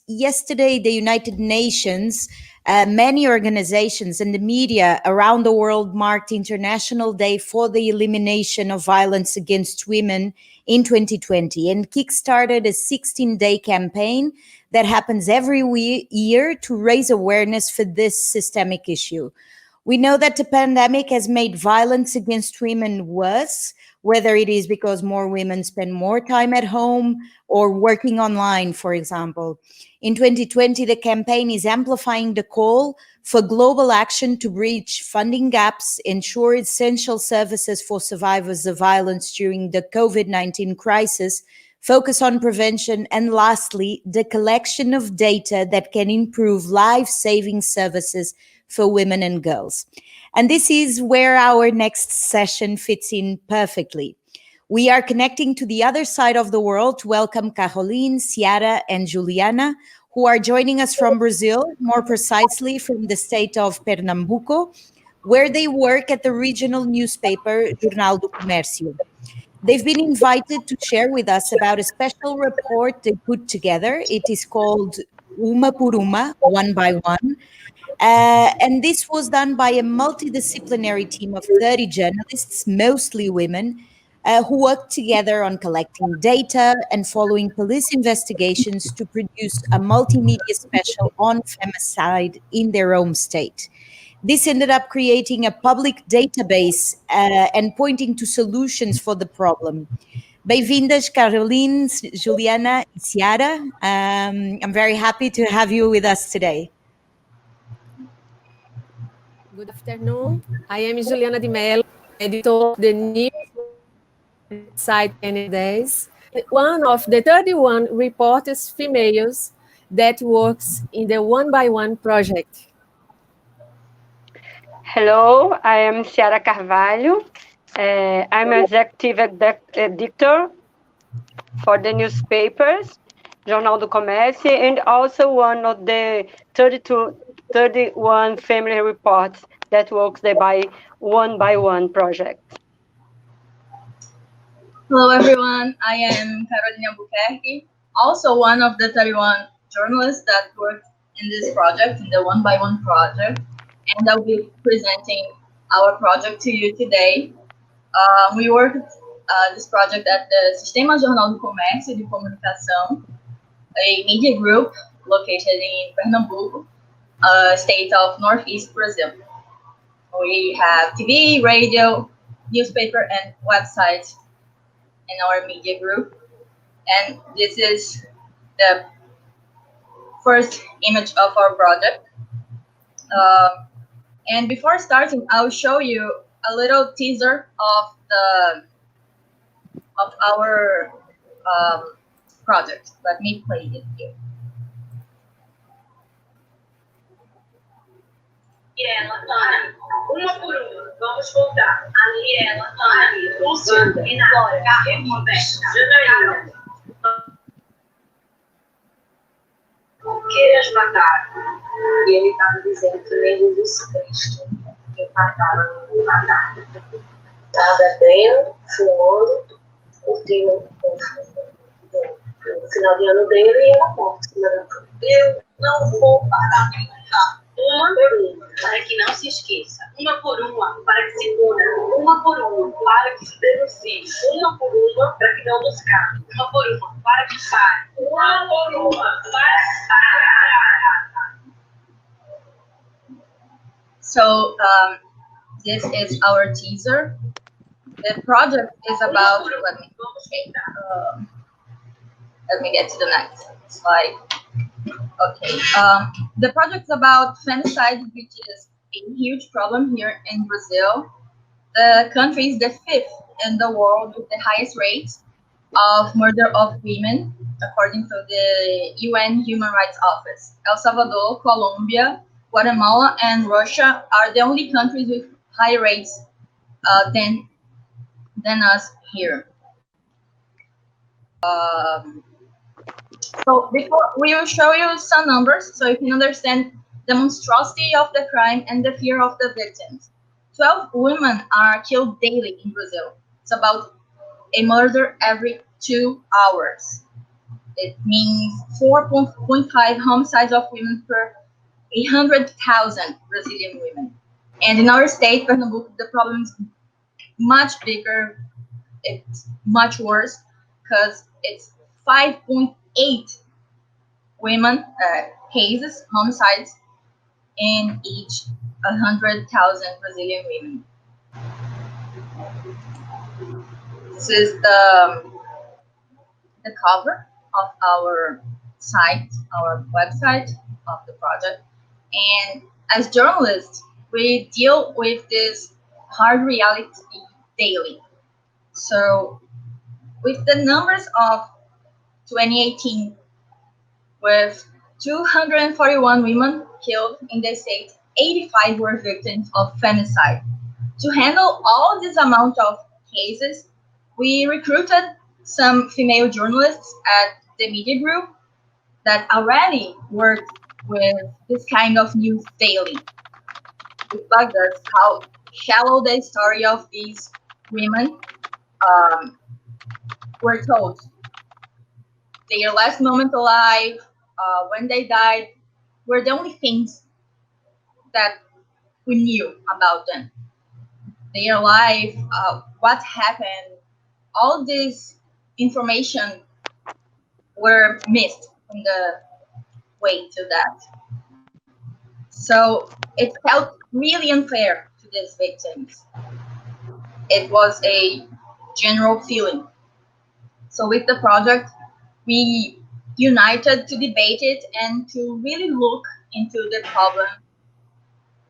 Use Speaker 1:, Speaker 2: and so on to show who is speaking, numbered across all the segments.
Speaker 1: Yesterday, the United Nations, many organizations and the media around the world marked International Day for the Elimination of Violence Against Women in 2020 and kickstarted a 16-day campaign that happens every year to raise awareness for this systemic issue. We know that the pandemic has made violence against women worse, whether it is because more women spend more time at home or working online, for example. In 2020, the campaign is amplifying the call for global action to bridge funding gaps, ensure essential services for survivors of violence during the COVID-19 crisis, focus on prevention, and lastly, the collection of data that can improve life-saving services for women and girls. And this is where our next session fits in perfectly. We are connecting to the other side of the world to welcome Karoline, Ciara, and Juliana, who are joining us from Brazil, more precisely from the state of Pernambuco, where they work at the regional newspaper Jornal do Commercio. They've been invited to share with us about a special report they put together. It is called Uma por Uma, One by One. And this was done by a multidisciplinary team of 30 journalists, mostly women, who worked together on collecting data and following police investigations to produce a multimedia special on femicide in their home state. This ended up creating a public database and pointing to solutions for the problem. Bem-vindas, Karoline, Juliana, e Ciara. I'm very happy to have you with us today.
Speaker 2: Good afternoon. I am Juliana Di Mello, editor of the news site Days, one of the 31 reporters females that works in the One by One project.
Speaker 3: Hello, I am Ciara Carvalho. I'm executive editor for the newspapers, Jornal do Commercio, and also one of the 31 family reports that works the by one project.
Speaker 4: Hello everyone, I am Karoline Albuquerque, also one of the 31 journalists that work in this project, in the One by One project, and I'll be presenting our project to you today. We worked this project at the Sistema Jornal do Comércio de Comunicação, a media group located in Pernambuco, state of Northeast Brazil. We have TV, radio, newspaper, and website in our media group. And this is the first image of our project. And before starting, I'll show you a little teaser of our project. Let me play it here.
Speaker 5: Mirela, Ana, uma por uma, vamos voltar. A Mirela, Ana, Lúcia, Renata, Carmen, Roberta, Janaína. Por que as mataram? E ele estava dizendo que nem Jesus Cristo mataram. Estava bebendo, fumando, curtindo o final de ano dele e ela morta. Eu não vou parar de lutar. Uma por uma, para que não se esqueça. Uma por uma, para que se puna. Uma por uma, para que se denuncie. Uma por uma, para que não nos cabe. Uma por uma, para que pare. Uma por uma, para que pare.
Speaker 4: So this is our teaser. The project is about, let me get to the next slide. Okay, the project is about femicide, which is a huge problem here in Brazil. The country is the 5th in the world with the highest rate of murder of women, according to the UN Human Rights Office. El Salvador, Colombia, Guatemala, and Russia are the only countries with higher rates than us here. So before we will show you some numbers so you can understand the monstrosity of the crime and the fear of the victims. 12 women are killed daily in Brazil. It's about a murder every 2 hours. It means 4.5 homicides of women per 100,000 Brazilian women. And in our state, Pernambuco, the problem is much bigger. It's much worse because it's 5.8 women cases, homicides, in each 100,000 Brazilian women. This is the cover of our site, our website of the project. And as journalists, we deal with this hard reality daily. So with the numbers of 2018, with 241 women killed in the state, 85 were victims of femicide. To handle all this amount of cases, we recruited some female journalists at the media group that already worked with this kind of news daily. Like that's how shallow the story of these women were told. Their last moment alive, when they died, were the only things that we knew about them. Their life, what happened, all this information were missed on the way to that. So it felt really unfair to these victims. It was a general feeling. So with the project, we united to debate it and to really look into the problem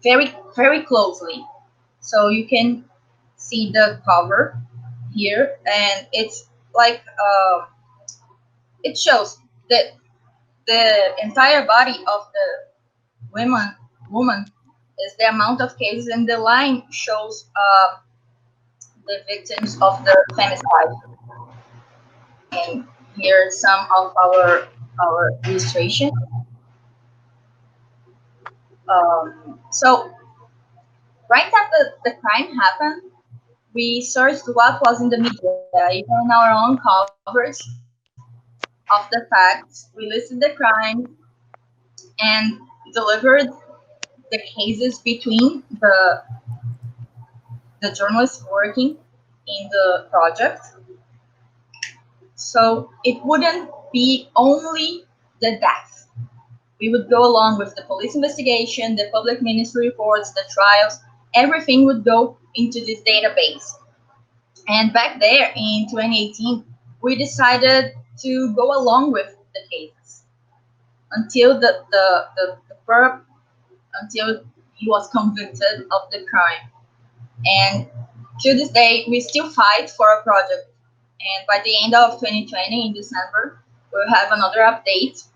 Speaker 4: very, very closely. So you can see the cover here, and it's like it shows that the entire body of the woman is the amount of cases, and the line shows the victims of the femicide. And here's some of our illustration. So right after the crime happened, we searched what was in the media, even on our own coverage of the facts. We listed the crime and delivered the cases between the journalists working in the project. So it wouldn't be only the death. We would go along with the police investigation, the public ministry reports, the trials, everything would go into this database. And back there in 2018, we decided to go along with the cases until the perp, until he was convicted of the crime. And to this day, we still fight for a project. And by the end of 2020, in December, we'll have another update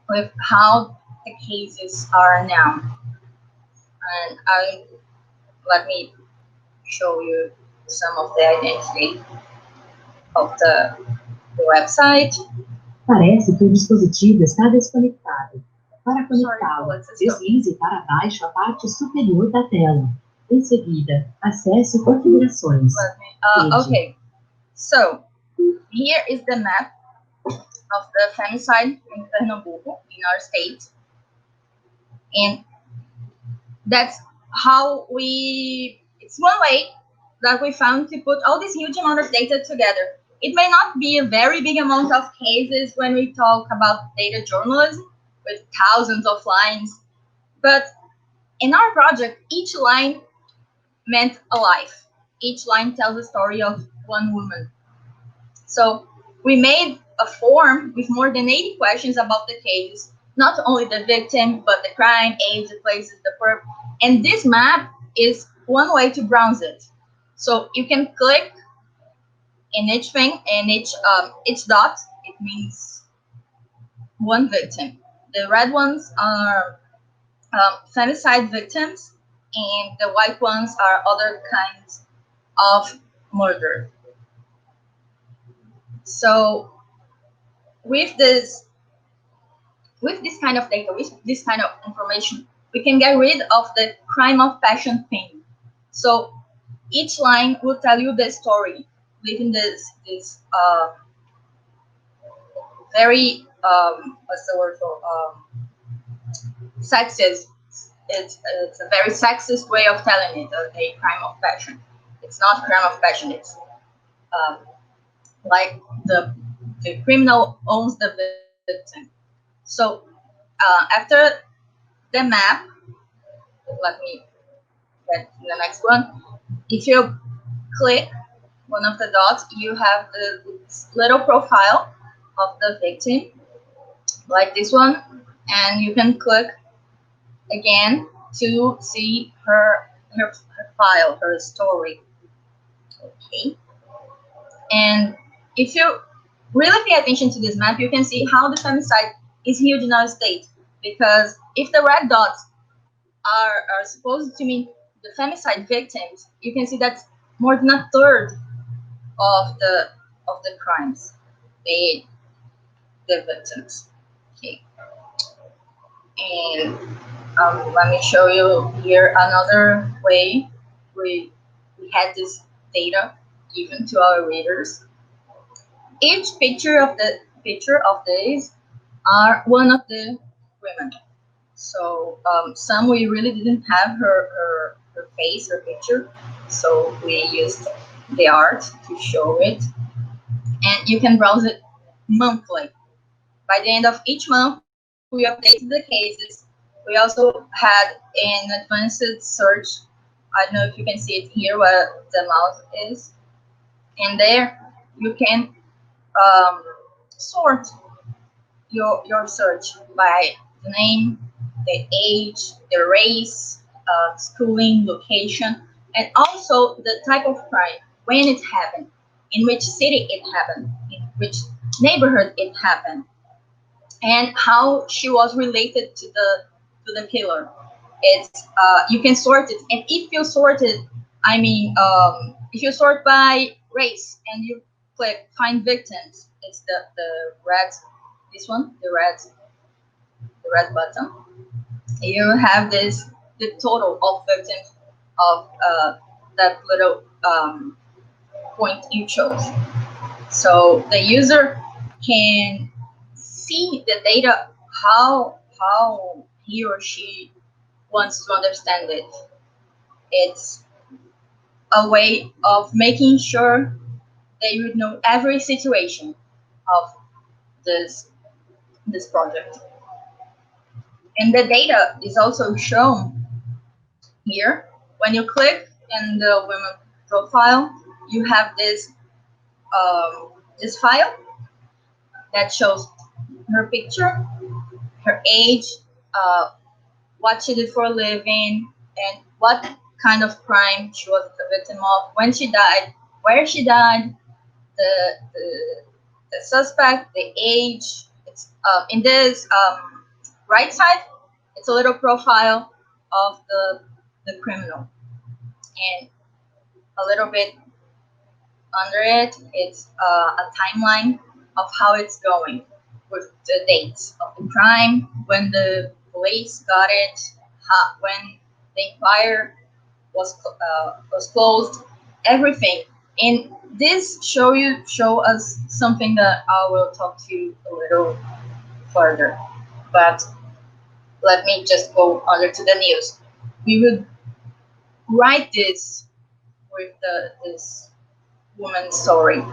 Speaker 4: with how the cases are now. And let me show you some of the identity of the website.
Speaker 6: Parece que o dispositivo está desconectado. Para conectá-lo, deslize para baixo a parte superior da tela. Em seguida, acesse configurações.
Speaker 4: Okay, so here is the map of the femicide in Pernambuco, in our state. And that's how it's one way that we found to put all this huge amount of data together. It may not be a very big amount of cases when we talk about data journalism with thousands of lines, but in our project, each line meant a life. Each line tells the story of one woman. So we made a form with more than 80 questions about the cases, not only the victim, but the crime, age, the places, the perp. And this map is one way to browse it. So you can click in each thing, and each dot, it means one victim. The red ones are femicide victims, and the white ones are other kinds of murder. So with this kind of data, with this kind of information, we can get rid of the crime of passion thing. So each line will tell you the story, within this very what's the word for sexist. It's a very sexist way of telling it, a crime of passion. It's not crime of passion. It's like the criminal owns the victim. So after the map, let me get to the next one. If you click one of the dots, you have the little profile of the victim, like this one, and you can click again to see her file, her story. Okay, and if you really pay attention to this map, you can see how the femicide is huge in our state, because if the red dots are supposed to mean the femicide victims, you can see that more than a third of the crimes made the victims. Okay, and let me show you here another way we had this data given to our readers. Each picture of these are one of the women. So some we really didn't have her face, her picture, so we used the art to show it, and you can browse it monthly. By the end of each month, we updated the cases. We also had an advanced search. I don't know if you can see it here where the mouse is, and there you can sort your search by the name, the age, the race, schooling, location, and also the type of crime, when it happened, in which city it happened, in which neighborhood it happened, and how she was related to the killer. It's you can sort it, and if you sort it, if you sort by race and you click find victims, it's the red, this one, the red button. You have the total of victims of that little point you chose. So the user can see the data, how he or she wants to understand it. It's a way of making sure they would know every situation of this project. And the data is also shown here. When you click in the women profile, you have this file that shows her picture, her age, what she did for a living, and what kind of crime she was the victim of, when she died, where she died, the suspect, the age. It's in this right side, it's a little profile of the criminal, and a little bit under it, it's a timeline of how it's going, with the dates of the crime, when the police got it, when the inquiry was closed, everything. And this show us something that I will talk to you a little further. But let me just go under to the news. We would write this with this woman's story,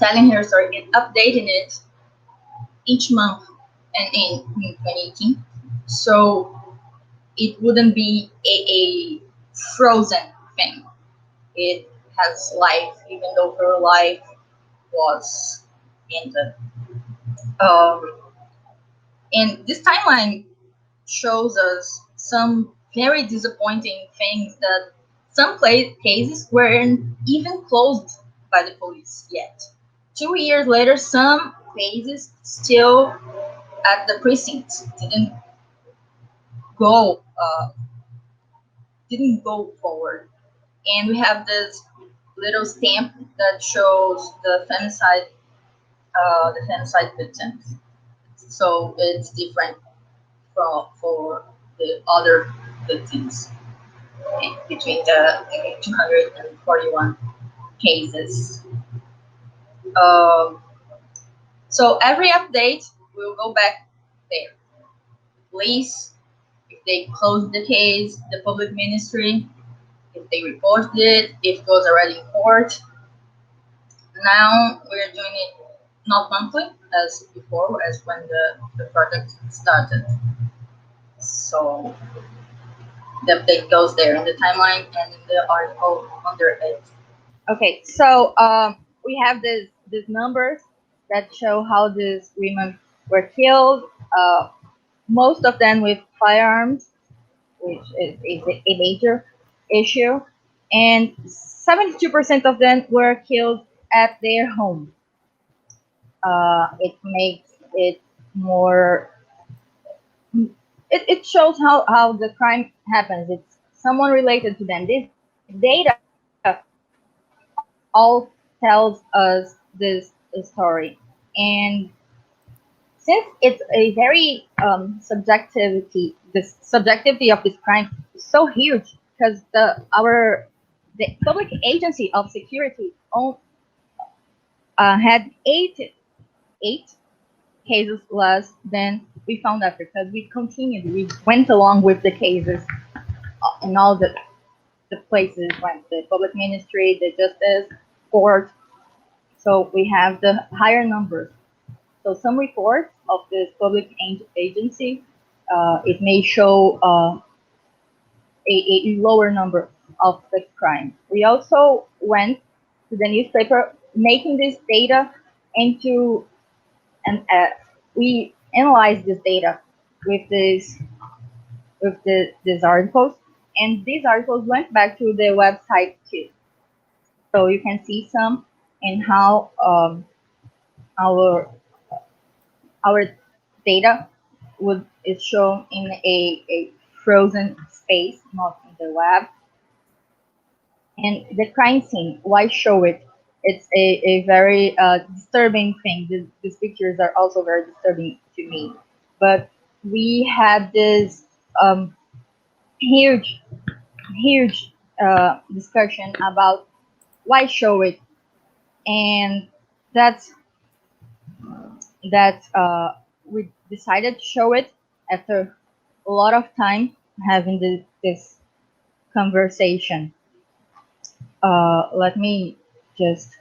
Speaker 4: telling her story and updating it each month and in 2018. So it wouldn't be a frozen thing. It has life, even though her life was ended. And this timeline shows us some very disappointing things, that some cases weren't even closed by the police yet. 2 years later, some cases still at the precincts didn't go forward. And we have this little stamp that shows the femicide victims. So it's different for the other victims. between the 241 cases. So every update, we'll go back there. Police, if they close the case, the public ministry, if they reported it, if it was already in court. Now we're doing it not monthly as before, as when the project started. So the update goes there in the timeline and in the article under it. Okay, so we have these numbers that show how these women were killed. Most of them with firearms, which is a major issue, and 72% of them were killed at their home. It makes it more. It shows how the crime happens. It's someone related to them. This data all tells us this story, and since it's a very the subjectivity of this crime is so huge because the public agency of security had eight cases less than we found out because we went along with the cases in all the places, like the public ministry, the justice court. So we have the higher numbers. So some reports of this public agency, it may show a lower number of the crime. We also went to the newspaper making this data into, and we analyzed this data with these articles, and these articles went back to the website too. So you can see some and how our data is shown in a frozen space, not in the web. And the crime scene, why show it? It's a very disturbing thing. These pictures are also very disturbing to me. But we had this huge discussion about why show it, and that's we decided to show it after a lot of time having this conversation. Let me just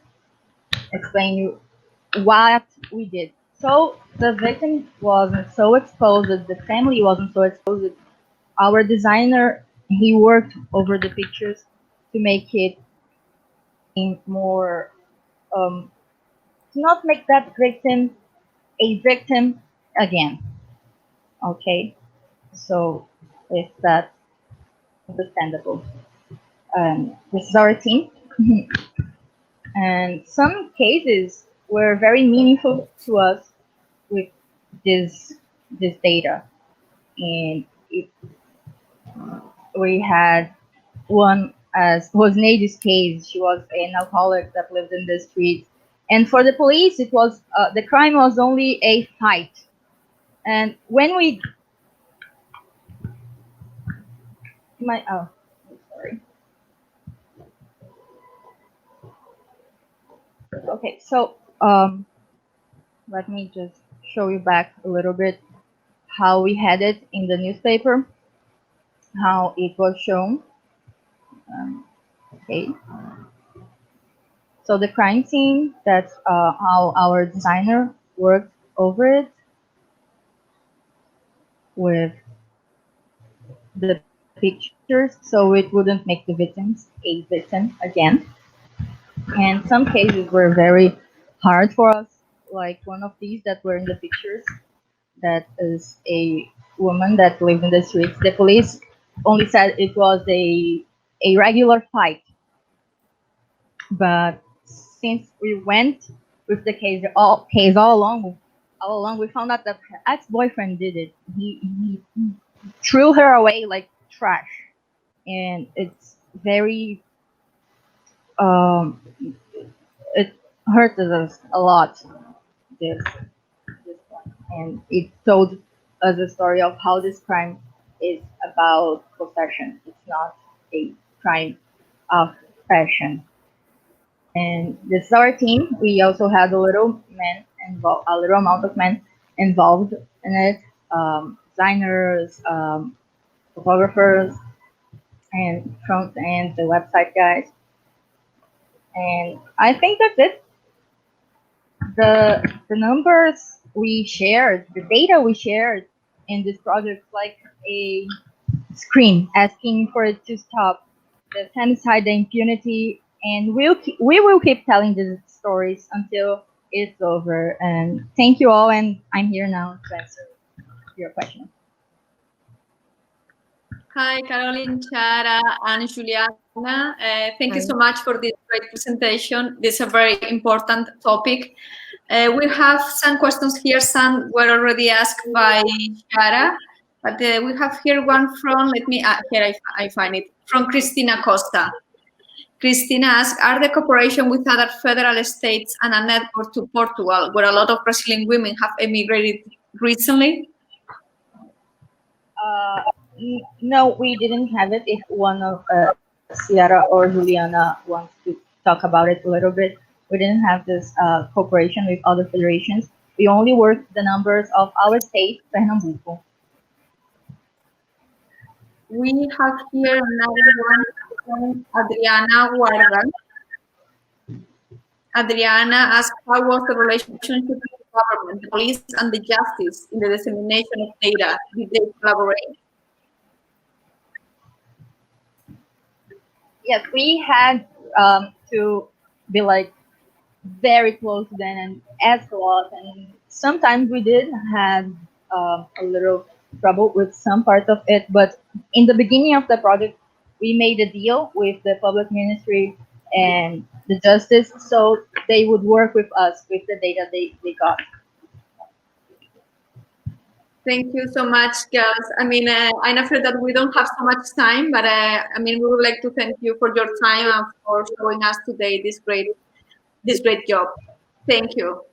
Speaker 4: explain you what we did. So the victim wasn't so exposed, the family wasn't so exposed. Our designer, he worked over the pictures to make it more, not make that victim a victim again. Okay, so if that's understandable. This is our team. And some cases were very meaningful to us with this data. And we had one as was Nady's case. She was an alcoholic that lived in the streets. And for the police, it was the crime was only a fight. And when we sorry. Okay, so let me just show you back a little bit how we had it in the newspaper, how it was shown. Okay. So the crime scene, that's how our designer worked over it with the pictures, so it wouldn't make the victims a victim again. And some cases were very hard for us, like one of these that were in the pictures, that is a woman that lived in the streets. The police only said it was a regular fight. But since we went with the case all along, we found out that her ex-boyfriend did it. He threw her away like trash, and it's very it hurt us a lot. This one, and it told us a story of how this crime is about possession. It's not a crime of passion. And this is our team. We also had a little amount of men involved in it, designers, photographers, and front end, the website guys. And I think that's it. The numbers we shared, the data we shared in this project, like a scream asking for it to stop, the femicide, the impunity, and we will keep telling these stories until it's over. And thank you all, and I'm here now to answer your question.
Speaker 7: Hi, Karoline, Chiara, and Juliana. Thank you so much for this great presentation. This is a very important topic. We have some questions here. Some were already asked by Chiara, but we have here one from, here I find it, from Cristina Costa. Cristina asks, are the cooperation with other federal states and a network to Portugal, where a lot of Brazilian women have emigrated recently?
Speaker 4: No, we didn't have it. If one of Ciara or Juliana wants to talk about it a little bit, we didn't have this cooperation with other federations. We only worked the numbers of our state, Pernambuco.
Speaker 7: We have here another one from Adriana Guarda. Adriana asked, how was the relationship with the government, the police, and the justice in the dissemination of data? Did they collaborate?
Speaker 4: Yes, we had to be like very close to them and ask a lot. And sometimes we did have a little trouble with some parts of it. But in the beginning of the project, we made a deal with the public ministry and the justice, so they would work with us with the data they got.
Speaker 7: Thank you so much, girls. I mean, I'm afraid that we don't have so much time, but I mean, we would like to thank you for your time and for showing us today this great job. Thank you.